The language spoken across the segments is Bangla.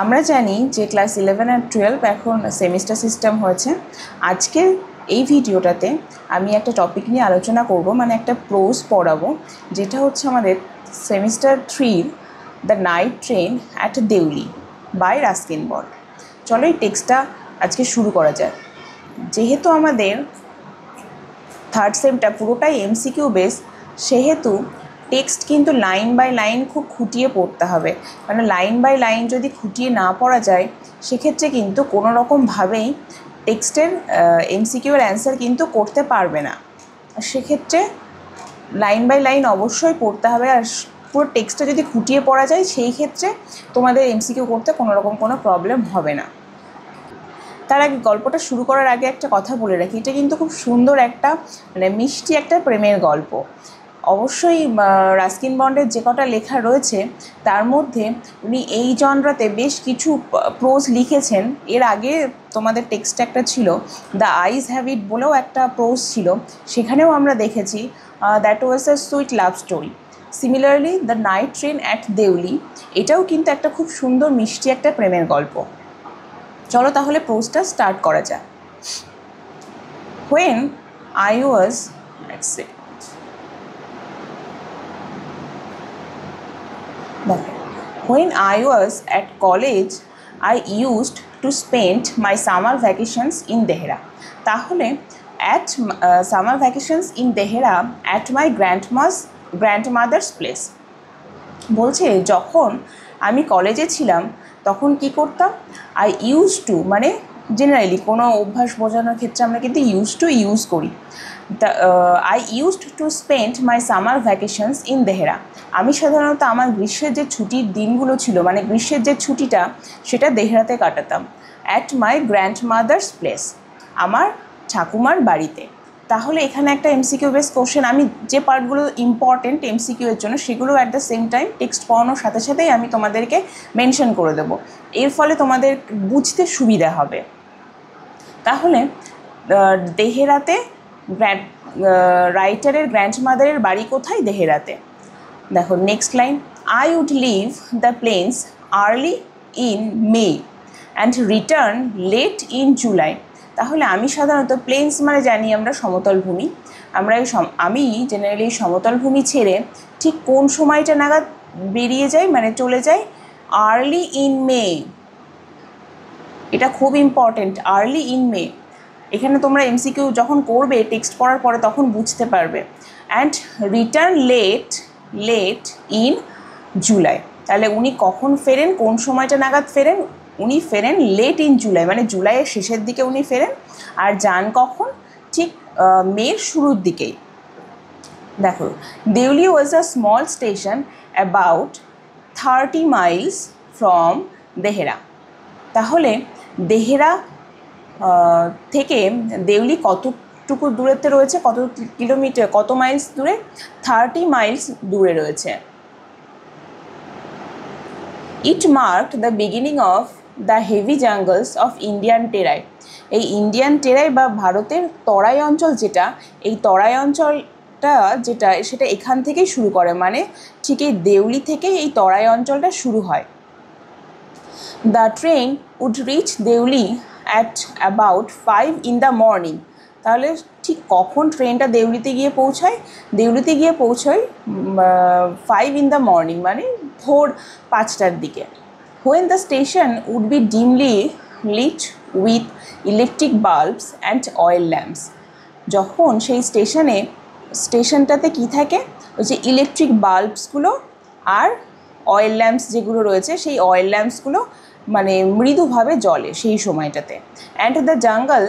আমরা জানি যে ক্লাস 11 আর 12 এখন সেমিস্টার সিস্টেম হয়েছে। আজকের এই ভিডিওটাতে আমি একটা টপিক নিয়ে আলোচনা করব, মানে একটা প্রোজ পড়াবো, যেটা হচ্ছে আমাদের semester 3 the night train at Deoli by Ruskin Bond. চলো এই টেক্সটটা আজকে শুরু করা যায়। যেহেতু আমাদের থার্ড সেমটা পুরোটাই এমসিকিউ বেস, সেহেতু টেক্সট কিন্তু লাইন বাই লাইন খুব খুঁটিয়ে পড়তে হবে। মানে লাইন বাই লাইন যদি খুঁটিয়ে না পড়া যায়, সেক্ষেত্রে কিন্তু কোনো রকমভাবেই টেক্সটের এমসিকিউর অ্যান্সার কিন্তু করতে পারবে না। সেক্ষেত্রে লাইন বাই লাইন অবশ্যই পড়তে হবে, আর পুরো টেক্সটটা যদি খুঁটিয়ে পড়া যায় সেই ক্ষেত্রে তোমাদের এমসিকিউ করতে কোনো রকম কোনো প্রবলেম হবে না। তার আগে গল্পটা শুরু করার আগে একটা কথা বলে রাখি, এটা কিন্তু খুব সুন্দর একটা মানে মিষ্টি একটা প্রেমের গল্প। অবশ্যই রাস্কিন বন্ডের যে কটা লেখা রয়েছে তার মধ্যে উনি এই জনরাতে বেশ কিছু প্রোজ লিখেছেন। এর আগে তোমাদের টেক্সট একটা ছিল দ্য আইজ হ্যাভ ইট বলেও একটা প্রোজ ছিল, সেখানেও আমরা দেখেছি that was a sweet love story. Similarly the night train at Deoli, এটাও কিন্তু একটা খুব সুন্দর মিষ্টি একটা প্রেমের গল্প। চলো তাহলে প্রোজটা স্টার্ট করা যায়। When I was at college, I used to spend my summer vacations in Dehra. তাহলে at summer vacations in Dehra at my grandmother's place. বলছে যখন আমি কলেজে ছিলাম তখন কি করতাম, আই ইউজ টু মানে জেনারেলি কোনো অভ্যাস বোঝানোর ক্ষেত্রে আমরা কিন্তু ইউজ করি। I used to spend my summer vacations in Dehra. আমি সাধারণত আমার গ্রীষ্মের যে ছুটির দিনগুলো ছিল, মানে গ্রীষ্মের যে ছুটিটা, সেটা দেহরাতে কাটাতাম। অ্যাট মাই গ্র্যান্ডমাদার্স প্লেস, আমার ঠাকুমার বাড়িতে। তাহলে এখানে একটা এমসিকিউ বেস কোশ্চেন, আমি যে পার্টগুলো ইম্পর্টেন্ট এমসিকিউ এর জন্য সেগুলো at the same time text পড়ানোর সাথে সাথেই আমি তোমাদেরকে মেনশন করে দেবো। এর ফলে তোমাদের বুঝতে সুবিধা হবে। তাহলে দেহেরাতে রাইটারের গ্র্যান্ডমাদারের বাড়ি কোথায়? দেহেরাতে। দেখো next line, I would leave the plains early in May and return late in July. তাহলে আমি সাধারণত প্লেন্স মানে জানি আমরা সমতল ভূমি, আমি জেনারেলি সমতল ভূমি ছেড়ে ঠিক কোন সময়টা নাগাদ বেরিয়ে যাই, মানে চলে যাই? আর্লি ইন মে। এটা খুব ইম্পর্টেন্ট, আর্লি ইন মে। এখানে তোমরা এমসিকিউ যখন করবে টেক্সট পড়ার পরে তখন বুঝতে পারবে। And return late in July. তাহলে উনি কখন ফেরেন, কোন সময়টা নাগাদ ফেরেন? উনি ফেরেন লেট ইন জুলাই, মানে জুলাইয়ের শেষের দিকে উনি ফেরেন। আর যান কখন? ঠিক মের শুরুর দিকেই। দেখো, Deoli was a small station about 30 miles from Dehra. তাহলে দেহেরা থেকে দেউলি কতটুকু দূরেতে রয়েছে, কত কিলোমিটার, কত মাইলস দূরে? 30 miles দূরে রয়েছে। It marked the beginning of the heavy jungles of Indian Terai. এই ইন্ডিয়ান টেরাই বা ভারতের তরাই অঞ্চল যেটা, এই তরাই অঞ্চলটা যেটা সেটা এখান থেকেই শুরু করে, মানে ঠিক এই দেউলি থেকেই এই তরাই অঞ্চলটা শুরু হয়। The train would reach Deoli at about 5 in the morning। তাহলে ঠিক কখন ট্রেনটা দেউলিতে গিয়ে পৌঁছায়? দেউলিতে গিয়ে পৌঁছায় 5 in the morning, মানে ভোর 5টার দিকে। When the station would be dimly lit with electric bulbs and oil lamps। যখন সেই স্টেশনটাতে কি থাকে? ওই যে ইলেকট্রিক বাল্বসগুলো আর অয়েল ল্যাম্পস যেগুলো রয়েছে, সেই অয়েল ল্যাম্পসগুলো মানে মৃদুভাবে জ্বলে সেই সময়টাতে। And the jungle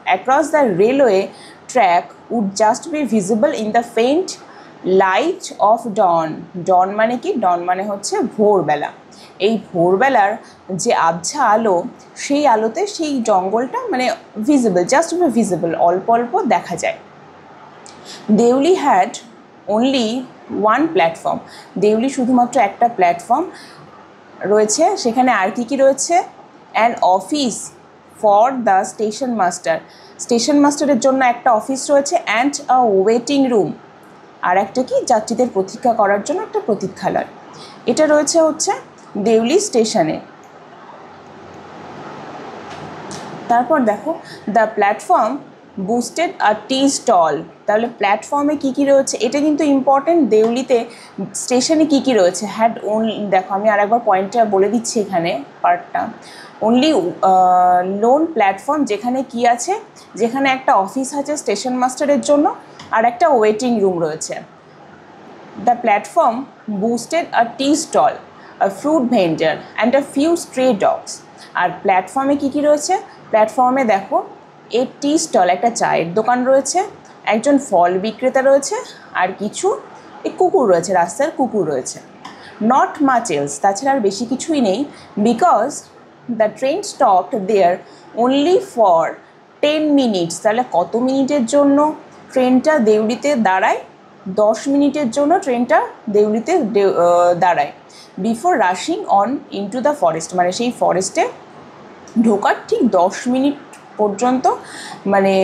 across the railway track would just be visible in the faint light of dawn. Dawn মানে কি? ডন মানে হচ্ছে ভোরবেলা। এই ভোরবেলার যে আবছা আলো, সেই আলোতে সেই জঙ্গলটা মানে ভিজিবল, জাস্ট ভিজিবল, অল্প অল্প দেখা যায়। Deoli had only one platform. Deoli শুধুমাত্র একটা প্ল্যাটফর্ম রয়েছে, সেখানে আর কি রয়েছে? An office for the station master. Station মাস্টারের জন্য একটা অফিস রয়েছে। অ্যান্ড আ ওয়েটিং রুম, আর একটা কি? যাত্রীদের প্রতীক্ষা করার জন্য একটা প্রতীক্ষালয়। এটা রয়েছে হচ্ছে দেউলি স্টেশনে। তারপর দেখো the platform boasted a tea stall. তাহলে প্ল্যাটফর্মে কী কী রয়েছে এটা কিন্তু ইম্পর্টেন্ট। দেউলিতে স্টেশনে কী কী রয়েছে হ্যাড ওনলি, দেখো আমি আরেকবার পয়েন্টটা বলে দিচ্ছি এখানে পার্টটা। অনলি লোন প্ল্যাটফর্ম, যেখানে কি আছে, যেখানে একটা অফিস আছে স্টেশন মাস্টারের জন্য আর একটা ওয়েটিং রুম রয়েছে। The platform boasted a tea stall, a fruit vendor and a few stray dogs. আর প্ল্যাটফর্মে কী কী রয়েছে, প্ল্যাটফর্মে দেখো এ টি স্টল, একটা চায়ের দোকান রয়েছে, একজন ফল বিক্রেতা রয়েছে আর কিছু কুকুর রয়েছে, রাস্তার কুকুর রয়েছে। নট মাচ এলস, তাছাড়া আর বেশি কিছুই নেই। Because the train stopped there only for 10 minutes. তাহলে কত মিনিটের জন্য ট্রেনটা দেউলিতে দাঁড়ায়? 10 মিনিটের জন্য ট্রেনটা দেউলিতে দাঁড়ায়। Before rushing on into the forest, মানে সেই ফরেস্টে ঢোকার ঠিক 10 মিনিট পর্যন্ত মানে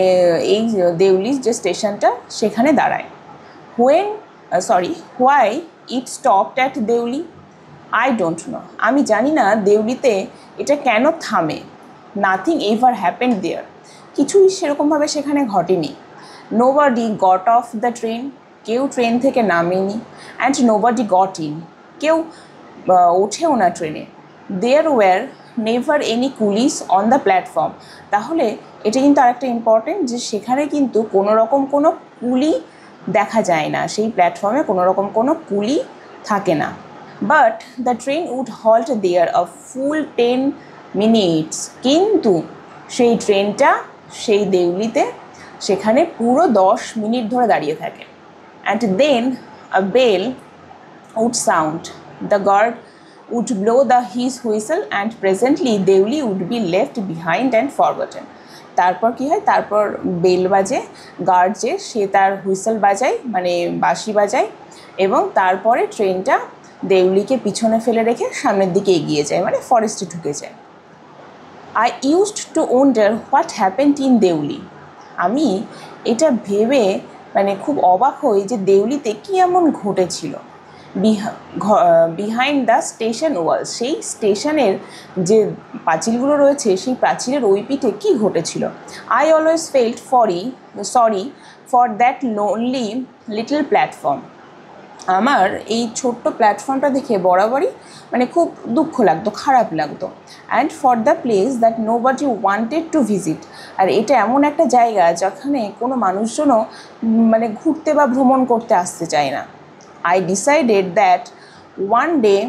এই দেউলির যে স্টেশনটা সেখানে দাঁড়ায়। Why it stopped at Deoli, I don't know, আমি জানি না দেউলিতে এটা কেন থামে। নাথিং এভার হ্যাপেন্ড দেয়ার, কিছুই সেরকমভাবে সেখানে ঘটেনি। Nobody got off the train, কেউ ট্রেন থেকে নামেনি। অ্যান্ড নোবডি গট ইন, কেউ ওঠেও না ট্রেনে। There were never any coolies on the platform. তাহলে এটা কিন্তু আরেকটা ইম্পর্টেন্ট যে সেখানে কিন্তু কোনো রকম কোনো কুলি দেখা যায় না, সেই প্ল্যাটফর্মে কোনো রকম কোনো কুলি থাকে না। But the train would halt there a full 10 minutes, কিন্তু সেই ট্রেনটা সেই দেউলিতে সেখানে পুরো 10 মিনিট ধরে দাঁড়িয়ে থাকে। And then a bell would sound, the guard would blow his whistle and presently Deoli would be left behind and forgotten। তারপর কী হয়, তারপর বেল বাজে, গার্ড যে সে তার হুইসেল বাজায় মানে বাঁশি বাজায় এবং তারপরে ট্রেনটা দেউলিকে পিছনে ফেলে রেখে সামনের দিকে এগিয়ে যায়, মানে ফরেস্টে ঢুকে যায়। I used to wonder what happened in Deoli, আমি এটা ভেবে মানে খুব অবাক হই যে দেউলিতে কী এমন ঘটেছিল। বিহাইন্ড দ্য স্টেশন ওয়াল, সেই স্টেশনের যে পাঁচিলগুলো রয়েছে সেই প্রাচীরের ওই পিঠে কী ঘটেছিল। I always felt sorry for that lonely little platform, আমার এই ছোট্ট প্ল্যাটফর্মটা দেখে বরাবরই মানে খুব দুঃখ লাগতো, খারাপ লাগতো। And for the place that nobody wanted to visit, আর এটা এমন একটা জায়গা যেখানে কোনো মানুষজনও মানে ঘুরতে বা ভ্রমণ করতে আসতে চায় না। I decided that one day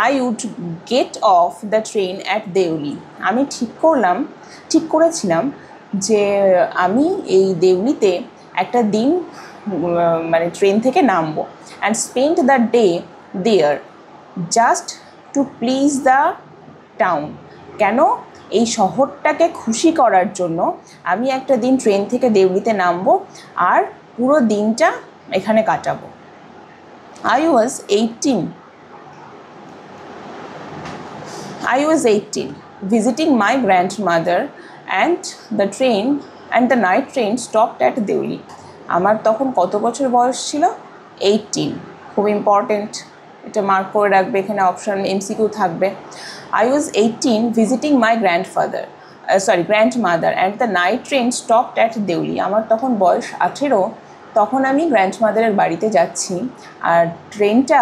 I would get off the train at Deuli, আমি ঠিক করেছিলাম যে আমি এই দেউলিতে একটা দিন মানে ট্রেন থেকে নামবো। And spend the day there just to please the town, কেন এই শহরটাকে খুশি করার জন্য আমি একটা দিন ট্রেন থেকে দেউলিতে নামবো আর পুরো দিনটা এখানে কাটাবো। I was 18 visiting my grandmother and the night train stopped at Deoli. আমার তখন কত বছর বয়স ছিল? 18, খুব ইম্পর্টেন্ট, এটা মার্ক করে রাখবে, এখানে অপশান MCQ থাকবে। I was 18 visiting my grandmother and the night train stopped at Deoli, আমার তখন বয়স 18, তখন আমি গ্র্যান্ডমাদারের বাড়িতে যাচ্ছি আর ট্রেনটা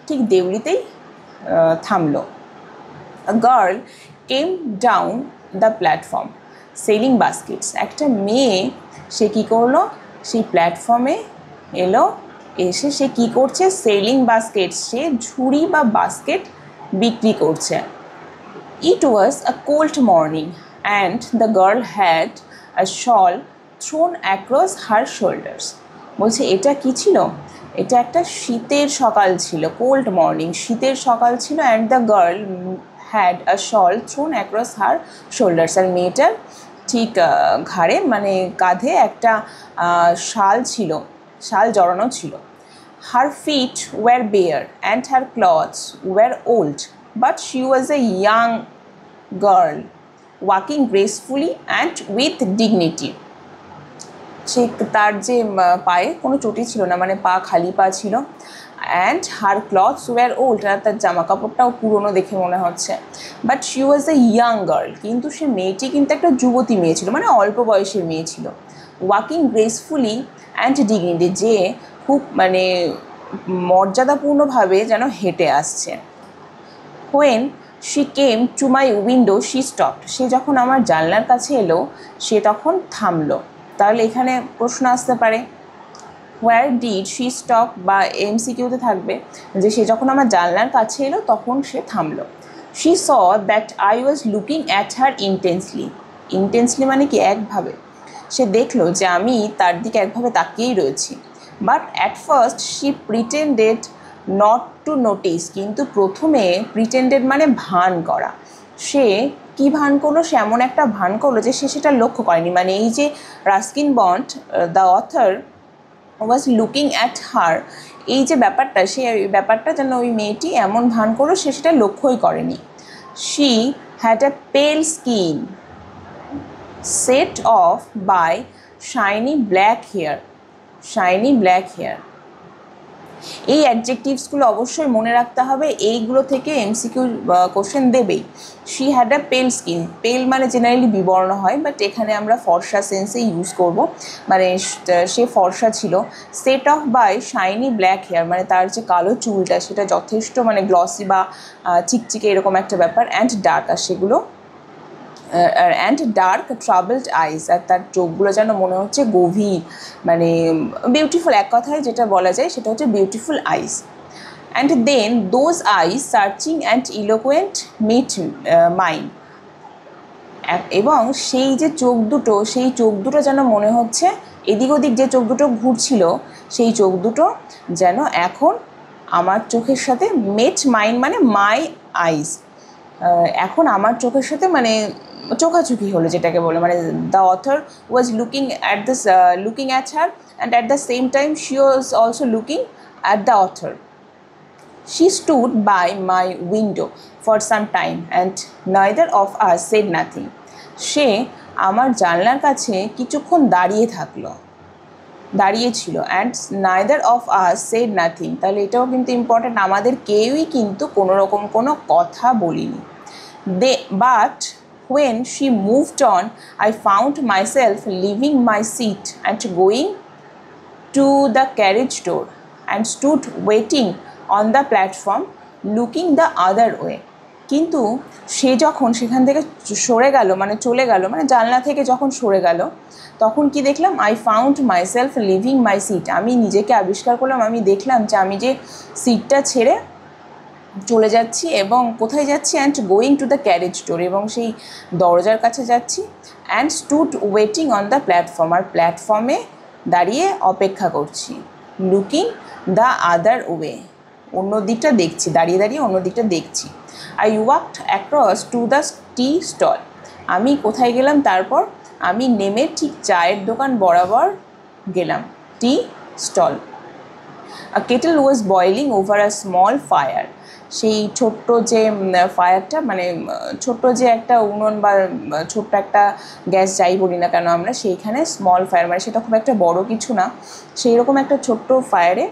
ঠিক দেউলিতেই থামলো। A girl came down the platform selling baskets, একটা মেয়ে সে কী করলো, সেই প্ল্যাটফর্মে এলো, এসে সে কী করছে, সেলিং বাস্কেটস, সে ঝুড়ি বা বাস্কেট বিক্রি করছে। It was a cold morning and the girl had a shawl thrown across her shoulders. বলছে এটা কী ছিল, এটা একটা শীতের সকাল ছিল, কোল্ড মর্নিং, শীতের সকাল ছিল। And the girl had a shawl thrown across her shoulders, আর মেয়েটার ঠিক ঘাড়ে মানে কাঁধে একটা শাল জড়ানো ছিল। Her feet were bare and her clothes were old but she was a young girl walking gracefully and with dignity. সে তার যে পায়ে কোনো চটি ছিল না, মানে পা খালি পা ছিল, and her clothes were old, আর তার জামা কাপড়টাও পুরনো দেখে মনে হচ্ছে। But she was a young girl, কিন্তু সে মেয়েটি কিন্তু একটা যুবতী মেয়ে ছিল, মানে অল্প বয়সের মেয়ে ছিল। ওয়াকিং গ্রেসফুলি অ্যান্ড ডিগনিটি, যে খুব মানে মর্যাদাপূর্ণভাবে যেন হেঁটে আসছে। When she came to my window she stopped, সে যখন আমার জানলার কাছে এলো সে তখন থামলো। তাহলে এখানে প্রশ্ন আসতে পারে হোয়ার ডিড শি স্টপ, বা এমসিকিউতে থাকবে যে সে যখন আমার জানলার কাছে এলো তখন সে থামলো। She saw that I was looking at her intensely, intensely মানে কি একভাবে, সে দেখলো যে আমি তার দিকে একভাবে তাকিয়েই রয়েছি। But at first she pretended not to notice, কিন্তু প্রথমে প্রিটেন্ডেড মানে ভান করা, সে কি ভান করলো, সে এমন একটা ভান করলো যে সে সেটা লক্ষ্য করেনি। মানে এই যে Ruskin bond the author was looking at her, এই যে ব্যাপারটা, সে ব্যাপারটা যেন ওই মেয়েটি এমন ভান করলো সে সেটা লক্ষ্যই করেনি। She had a pale skin set off by shiny black hair, shiny black hair, এই অ্যাডজেক্টিভসগুলো অবশ্যই মনে রাখতে হবে, এইগুলো থেকে এমসিকিউ কোশ্চেন দেবেই। She had a pale skin, পেল মানে জেনারেলি বিবর্ণ হয়, বাট এখানে আমরা ফর্সা সেন্সে ইউজ করব, মানে সে ফর্সা ছিল। Set off by shiny black hair, মানে তার যে কালো চুলটা সেটা যথেষ্ট মানে গ্লসি বা চিকচিকে এরকম একটা ব্যাপার। অ্যান্ড ডার্ক, আর সেগুলো অ্যান্ড ডার্ক ট্রাভেলড আইস, আর তার চোখগুলো যেন মনে হচ্ছে গভীর, মানে বিউটিফুল, এক কথায় যেটা বলা যায় সেটা হচ্ছে beautiful eyes. And then those eyes searching and eloquent meet mind, এবং সেই যে চোখ দুটো, সেই চোখ দুটো যেন মনে হচ্ছে এদিক ওদিক যে চোখ দুটো ঘুরছিল সেই চোখ দুটো যেন এখন আমার চোখের সাথে মেট মাইন্ড মানে মাই আইস, এখন আমার চোখের সাথে মানে চোখাচোখি হলো যেটাকে বলে, মানে the author was looking at her and at the same time she was also looking at the author. She stood by my window for some time and neither of us said nothing. সে আমার জানলার কাছে কিছুক্ষণ দাঁড়িয়েছিল and neither of us said nothing, তাহলে এটাও কিন্তু ইম্পর্ট্যান্ট, আমাদের কেউই কিন্তু কোনো রকম কোনো কথা বলিনি। But when she moved on, I found myself leaving my seat and going to the carriage door and stood waiting on the platform looking the other way. কিন্তু সে যখন সেখান থেকে সরে গেল, মানে চলে গেল, মানে জানলা থেকে যখন সরে গেল তখন কি দেখলাম, I found myself leaving my seat, আমি নিজেকে আবিষ্কার করলাম, আমি দেখলাম যে আমি যে সিটটা ছেড়ে চলে যাচ্ছি এবং কোথায় যাচ্ছি, and going to the carriage door, এবং সেই দরজার কাছে যাচ্ছি। And stood waiting on the platform, আর প্ল্যাটফর্মে দাঁড়িয়ে অপেক্ষা করছি। লুকিং দ্য আদার ওয়ে, অন্য দিকটা দেখছি, দাঁড়িয়ে দাঁড়িয়ে অন্য দিকটা দেখছি। I walked across to the tea stall, আমি কোথায় গেলাম, তারপর আমি নেমে ঠিক চায়ের দোকান বরাবর গেলাম, tea stall. A kettle was boiling over a small fire, সেই ছোট্ট যে ফায়ারটা, মানে ছোট্ট যে একটা উনুন বা ছোট্ট একটা গ্যাস যাই বলি না কেন আমরা, সেইখানে স্মল ফায়ার মানে সেটা খুব একটা বড় কিছু না, সেই রকম একটা ছোট্ট ফায়ারে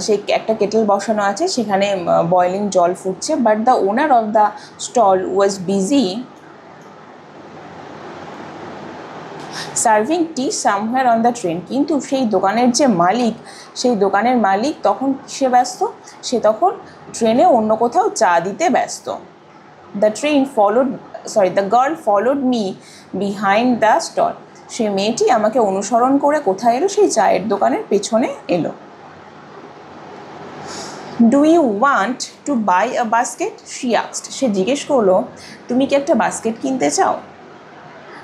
সেই একটা কেটেল বসানো আছে, সেখানে বয়েলিং জল ফুটছে। But the owner of the stall was busy serving tea somewhere on the train, কিন্তু সেই দোকানের যে মালিক, সেই দোকানের মালিক তখন কিসে ব্যস্ত, সে তখন ট্রেনে অন্য কোথাও চা দিতে ব্যস্ত। The girl followed me behind the stall, সেই মেয়েটি আমাকে অনুসরণ করে কোথায় এলো, সেই চায়ের দোকানের পেছনে এলো। Do you want to buy a basket, she asked, সে জিজ্ঞেস করলো তুমি কি একটা বাস্কেট কিনতে চাও।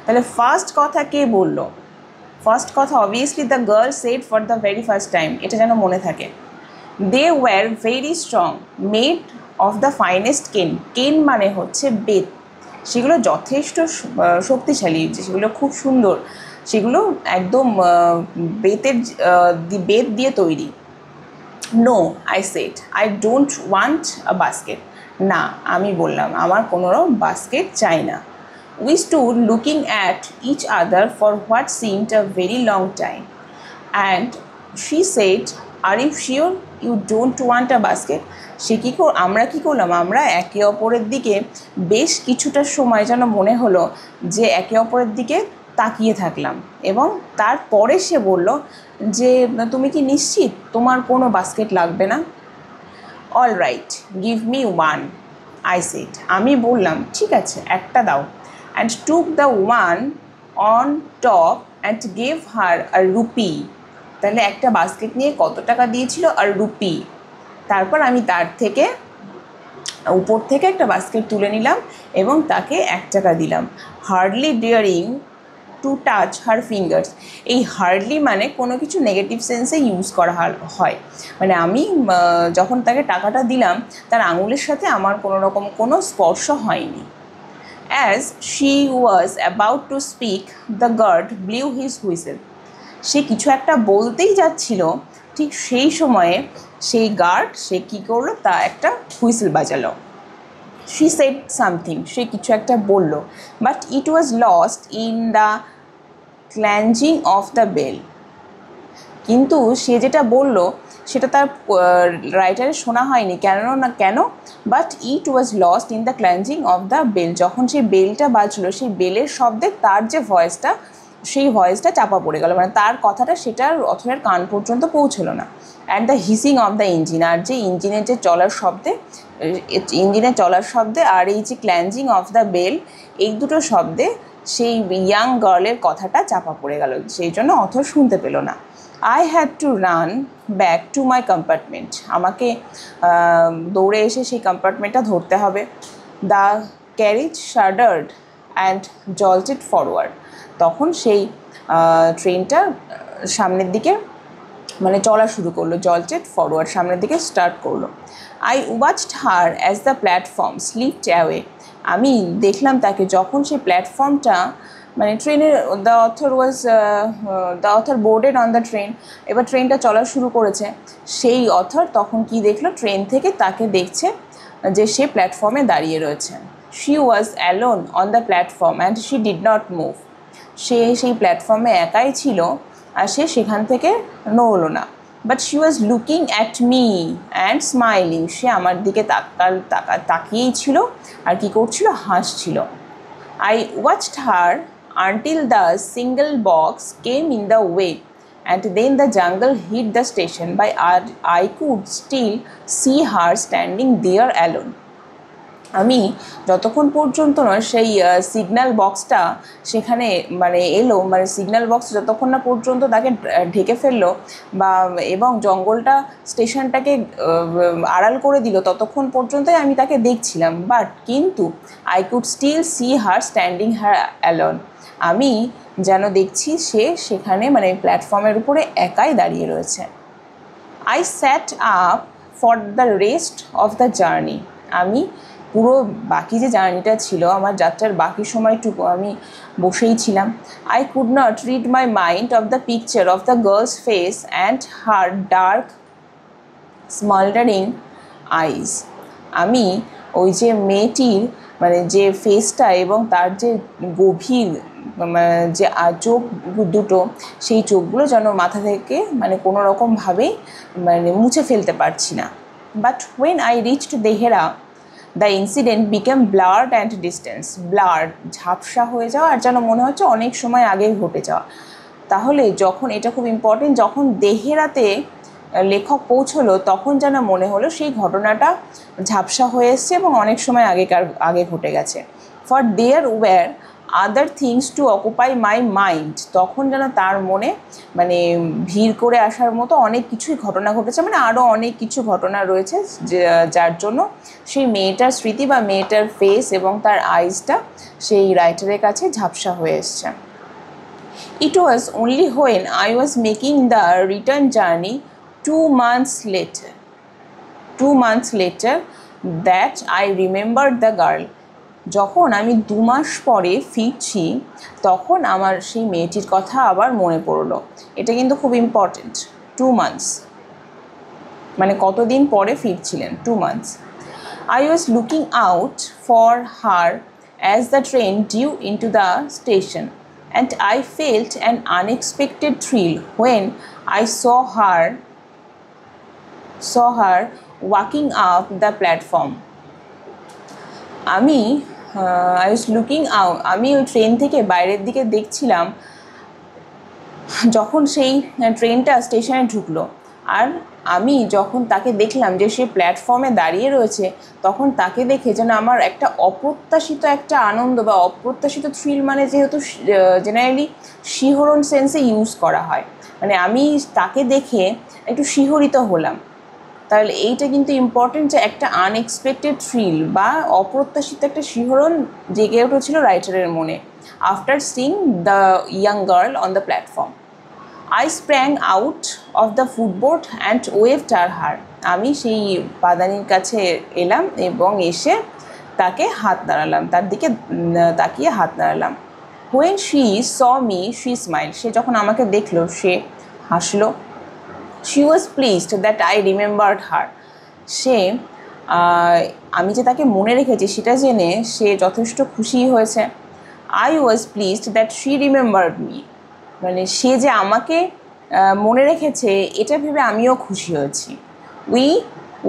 তাহলে ফার্স্ট কথা কে বললো, ফার্স্ট কথা obviously the girl said for the very first time, এটা যেন মনে থাকে। They were very strong made of the finest cane, cane মানে হচ্ছে বেত, সেগুলো যথেষ্ট শক্তিশালী, সেগুলো খুব সুন্দর, সেগুলো একদম বেত দিয়ে তৈরি। No I said, I don't want a basket, না আমি বললাম আমার কোনো বাস্কেট চাই না। We stood looking at each other for what seemed a very long time, and she said, "Are you sure?" You don't want a basket. আমরা কী করলাম, আমরা একে অপরের দিকে বেশ কিছুটা সময় যেন মনে হলো যে একে অপরের দিকে তাকিয়ে থাকলাম, এবং তারপরে সে বলল যে তুমি কি নিশ্চিত তোমার কোনো বাস্কেট লাগবে না? All right, give me one, I said. আমি বললাম ঠিক আছে, একটা দাও। And took the one on top and gave her a rupee. তাহলে একটা বাস্কেট নিয়ে কত টাকা দিয়েছিল? আর রুপি। তারপর আমি তার থেকে উপর থেকে একটা বাস্কেট তুলে নিলাম এবং তাকে 1 টাকা দিলাম। Hardly ডিয়ারিং to touch her fingers. এই হার্ডলি মানে কোনো কিছু নেগেটিভ সেন্সে ইউজ করা হয়, মানে আমি যখন তাকে টাকাটা দিলাম তার আঙুলের সাথে আমার কোনো রকম কোনো স্পর্শ হয়নি। As she was about to speak the guard blew his whistle. সে কিছু একটা বলতেই যাচ্ছিল, ঠিক সেই সময়ে সেই গার্ড সে কী করলো, তা একটা হুইসেল বাজালো। শি সেড সামথিং, সে কিছু একটা বলল, but it was lost in the clanging of the bell. কিন্তু সে যেটা বলল সেটা তার রাইটারে শোনা হয়নি। কেন? But it was lost in the clanging of the bell. যখন সেই বেলটা বাজলো, সেই বেলের শব্দে তার যে ভয়েসটা, সেই ভয়েসটা চাপা পড়ে গেল, মানে তার কথাটা সেটার অথরের কান পর্যন্ত পৌঁছলো না। And the hissing of the engine, আর যে ইঞ্জিনের যে চলার শব্দে আর এই যে ক্ল্যাঞ্জিং অফ দ্য বেল, এই দুটো শব্দে সেই ইয়াং গার্লের কথাটা চাপা পড়ে গেল, সেই জন্য অথর শুনতে পেল না। I had to run back to my compartment. আমাকে দৌড়ে এসে সেই কম্পার্টমেন্টটা ধরতে হবে। The carriage shuddered and jolted forward. তখন সেই ট্রেনটা সামনের দিকে মানে চলা শুরু করলো, জল্টেড ফরওয়ার্ড, সামনের দিকে স্টার্ট করলো। I watched her as the platform slipped away. আমি দেখলাম তাকে যখন সেই প্ল্যাটফর্মটা, মানে ট্রেনের the author boarded on the train, এবার ট্রেনটা চলা শুরু করেছে, সেই অথর তখন কি দেখলো, ট্রেন থেকে তাকে দেখছে যে সে প্ল্যাটফর্মে দাঁড়িয়ে রয়েছে। She was alone on the platform and she did not move. সে সেই প্ল্যাটফর্মে একাই ছিল আর সে সেখান থেকে নড়লো না। But she was looking at me and smiling. সে আমার দিকে তাকিয়েই ছিল আর কী করছিল, হাসছিল। I watched her until the single box came in the way and then the jungle hit the station by I could still see her standing there alone. আমি যতক্ষণ পর্যন্ত না সেই সিগন্যাল বক্সটা সেখানে মানে এলো, মানে সিগন্যাল বক্স যতক্ষণ না পর্যন্ত তাকে ঢেকে ফেললো বা এবং জঙ্গলটা স্টেশনটাকে আড়াল করে দিল, ততক্ষণ পর্যন্তই আমি তাকে দেখছিলাম। কিন্তু I could still see her standing her alone. আমি যেন দেখছি সে সেখানে মানে প্ল্যাটফর্মের উপরে একাই দাঁড়িয়ে রয়েছে। I sat up for the rest of the journey. আমি পুরো বাকি যে জার্নিটা ছিল, আমার যাত্রার বাকি সময়টুকু আমি বসেই ছিলাম। I could not rid my mind of the picture of the girl's face and her dark smouldering eyes. আমি ওই যে মেয়েটির মানে যে ফেসটা এবং তার যে গভীর যে চোখ দুটো, সেই চোখগুলো যেন মাথা থেকে মানে কোনো রকমভাবেই মানে মুছে ফেলতে পারছি না। But when I reached Dehra the incident became blurred and distance. Blurred, ঝাপসা হয়ে যাওয়া, আর যেন মনে হচ্ছে অনেক সময় আগেই ঘটে যাওয়া। তাহলে যখন, এটা খুব ইম্পর্টেন্ট, যখন দেহেরাতে লেখক পৌঁছলো তখন যেন মনে হলো সেই ঘটনাটা ঝাপসা হয়ে এসছে এবং অনেক সময় আগে ঘটে গেছে। For there were other things to occupy my mind. তখন যেন তার মনে মানে ভিড় করে আসার মতো অনেক কিছুই ঘটনা ঘটেছে, মানে আরও অনেক কিছু ঘটনা রয়েছে যার জন্য সেই মেয়েটার স্মৃতি বা মেয়েটার ফেস এবং তার আইজটা সেই রাইটারের কাছে ঝাপসা হয়ে এসছে। It was only when I was making the return journey 2 months later that I remembered the girl. যখন আমি 2 মাস পরে ফিরছি তখন আমার সেই মেয়েটির কথা আবার মনে পড়লো। এটা কিন্তু খুব ইম্পর্টেন্ট। 2 months মানে কতদিন পরে ফিরছিলেন, 2 months. I was looking out for her as the train drew into the station, and I felt an unexpected thrill when I saw her saw her walking up the platform. আমি I was looking out, আমি ওই ট্রেন থেকে বাইরের দিকে দেখছিলাম যখন সেই ট্রেনটা স্টেশনে ঢুকলো। আর আমি যখন তাকে দেখলাম যে সে প্ল্যাটফর্মে দাঁড়িয়ে রয়েছে, তখন তাকে দেখে যেন আমার একটা অপ্রত্যাশিত একটা আনন্দ বা অপ্রত্যাশিত থ্রিল, মানে যেহেতু জেনারেলি শিহরণ সেন্সে ইউজ করা হয়, মানে আমি তাকে দেখে একটু শিহরিত হলাম। তাহলে এইটা কিন্তু ইম্পর্টেন্ট যে একটা আনএক্সপেক্টেড থ্রিল বা অপ্রত্যাশিত একটা শিহরণ জেগে উঠেছিল রাইটারের মনে after seeing the young girl on the platform. I sprang out of the footboard and waved at her. আমি সেই পাদানির কাছে এলাম এবং এসে তাকে হাত নাড়ালাম, তার দিকে তাকিয়ে হাত নাড়ালাম। When she saw me, she smiled. সে যখন আমাকে দেখলো সে হাসলো। She was pleased that I remembered her. সে আমি যে তাকে মনে রেখেছি সেটা জেনে সে যথেষ্ট খুশি হয়েছে। I was pleased that she remembered me. মানে সে যে আমাকে মনে রেখেছে এটা ভেবে আমিও খুশি হয়েছি। উই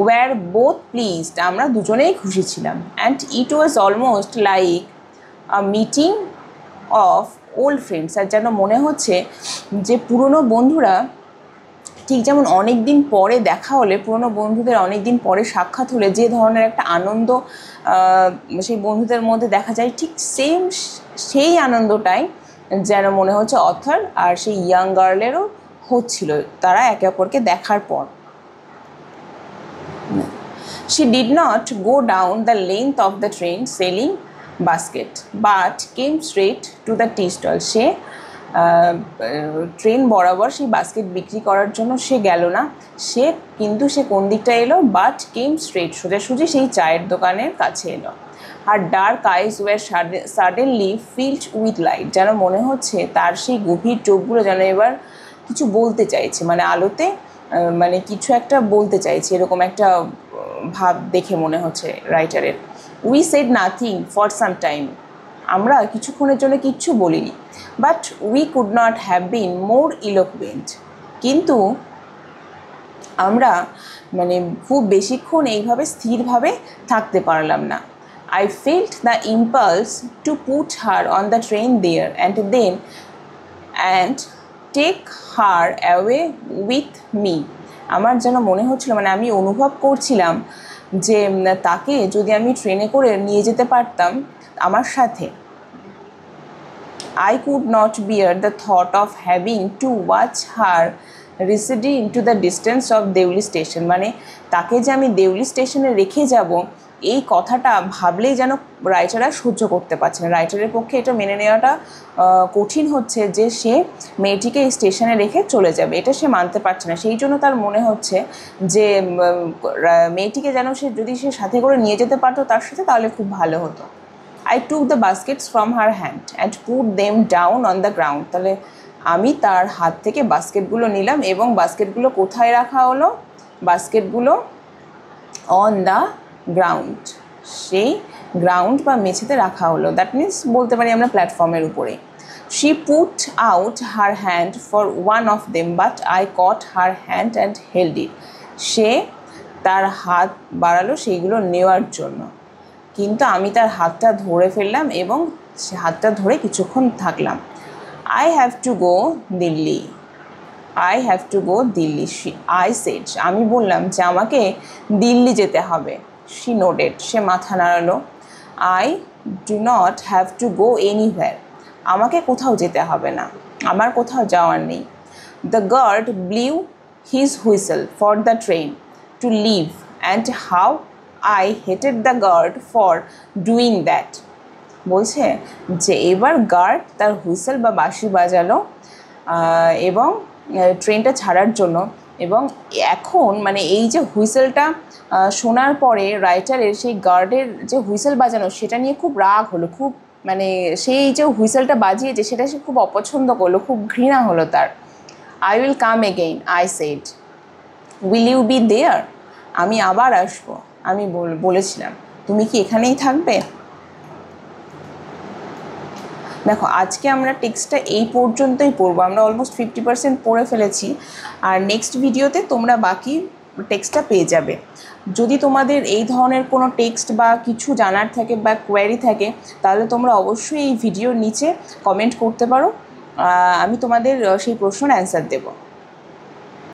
ওয়ার বোথ প্লিজড, আমরা দুজনেই খুশি ছিলাম। And it was almost like a meeting of old friends. আর যেন মনে হচ্ছে যে পুরনো বন্ধুরা ঠিক যেমন অনেক দিন পরে দেখা হলে, পুরনো বন্ধুদের অনেক দিন পরে সাক্ষাৎ হলে যে ধরনের একটা আনন্দ সেই বন্ধুদের মধ্যে দেখা যায়, ঠিক সেই আনন্দটাই যেন মনে হচ্ছে অথর আর সেই ইয়াং গার্লেরও হচ্ছিল তারা একে অপরকে দেখার পর। She did not go down the length of the train selling basket but came straight to the tea stall. Say train বরাবর সেই বাস্কেট বিক্রি করার জন্য সে গেল না, সে কোন দিকটা এলো, বাট কেম স্ট্রেট, সোজাসুজি সেই চায়ের দোকানের কাছে এলো। আর dark eyes were suddenly filled with light, যেন মনে হচ্ছে তার সেই গভীর চোখগুলো যেন এবার কিছু বলতে চাইছে, মানে আলোতে মানে কিছু একটা বলতে চাইছে, এরকম একটা ভাব দেখে মনে হচ্ছে রাইটারের। We said nothing for some time, আমরা কিছুক্ষণের জন্য কিচ্ছু বলিনি। But we could not have been more eloquent, কিন্তু আমরা মানে খুব বেশিক্ষণ এইভাবে স্থিরভাবে থাকতে পারলাম না। I felt the impulse to put her on the train there and take her away with me. আমার যেন মনে হচ্ছিল, মানে আমি অনুভব করছিলাম যে তাকে যদি আমি ট্রেনে করে নিয়ে যেতে পারতাম আমার সাথে। I could not bear the thought of having to watch her receding into the distance of Deoli station, মানে তাকে যে আমি দেউলি স্টেশনে রেখে যাব এই কথাটা ভাবলেই যেন রাইটাররা সহ্য করতে পারছে না। রাইটারের পক্ষে এটা মেনে নেওয়াটা কঠিন হচ্ছে যে সে মেয়েটিকে এই স্টেশনে রেখে চলে যাবে, এটা সে মানতে পারছে না। সেই জন্য তার মনে হচ্ছে যে মেয়েটিকে যেন যদি সে সাথে করে নিয়ে যেতে পারতো তার সাথে, তাহলে খুব ভালো হতো। I took the baskets from her hand and put them down on the ground. তাহলে আমি তার হাত থেকে বাস্কেটগুলো নিলাম এবং বাস্কেটগুলো কোথায় রাখা হলো? বাস্কেটগুলো অন দ্য গ্রাউন্ড, সেই গ্রাউন্ড বা মেঝেতে রাখা হলো। দ্যাট মিনস বলতে পারি আমরা প্ল্যাটফর্মের উপরে। She put out her hand for one of them but I caught her hand and held it. সে তার হাত বাড়ালো সেইগুলো নেওয়ার জন্য, কিন্তু আমি তার হাতটা ধরে ফেললাম এবং সে হাতটা ধরে কিছুক্ষণ থাকলাম। I have to go Delhi, I have to go Delhi, I said, আমি বললাম যে আমাকে দিল্লি যেতে হবে। She nodded, সে মাথা নাড়ালো। I do not have to go anywhere, আমাকে কোথাও যেতে হবে না, আমার কোথাও যাওয়ার নেই। The guard blew his whistle for the train to leave and how I hated the guard for doing that. বলছে যে এবার গার্ড তার হুইসেল বা বাঁশি বাজালো এবং ট্রেনটা ছাড়ার জন্য, এবং এখন মানে এই যে হুইসেলটা শোনার পরে রাইটারের সেই গার্ডের যে হুইসেল বাজানো সেটা নিয়ে খুব রাগ হলো, খুব মানে সেই যে হুইসেলটা বাজিয়েছে সেটা সে খুব অপছন্দ করলো, খুব ঘৃণা হলো তার। I will come again, I said. Will you be there? আমি আবার আসবো, আমি বলেছিলাম। তুমি কি এখানেই থাকবে? দেখো আজকে আমরা টেক্সটটা এই পর্যন্তই পড়বো, আমরা অলমোস্ট 50% পড়ে ফেলেছি। আর নেক্সট ভিডিওতে তোমরা বাকি টেক্সটটা পেয়ে যাবে। যদি তোমাদের এই ধরনের কোনো টেক্সট বা কিছু জানার থাকে বা কোয়ারি থাকে, তাহলে তোমরা অবশ্যই এই ভিডিওর নিচে কমেন্ট করতে পারো, আমি তোমাদের সেই প্রশ্নের অ্যান্সার দেবো।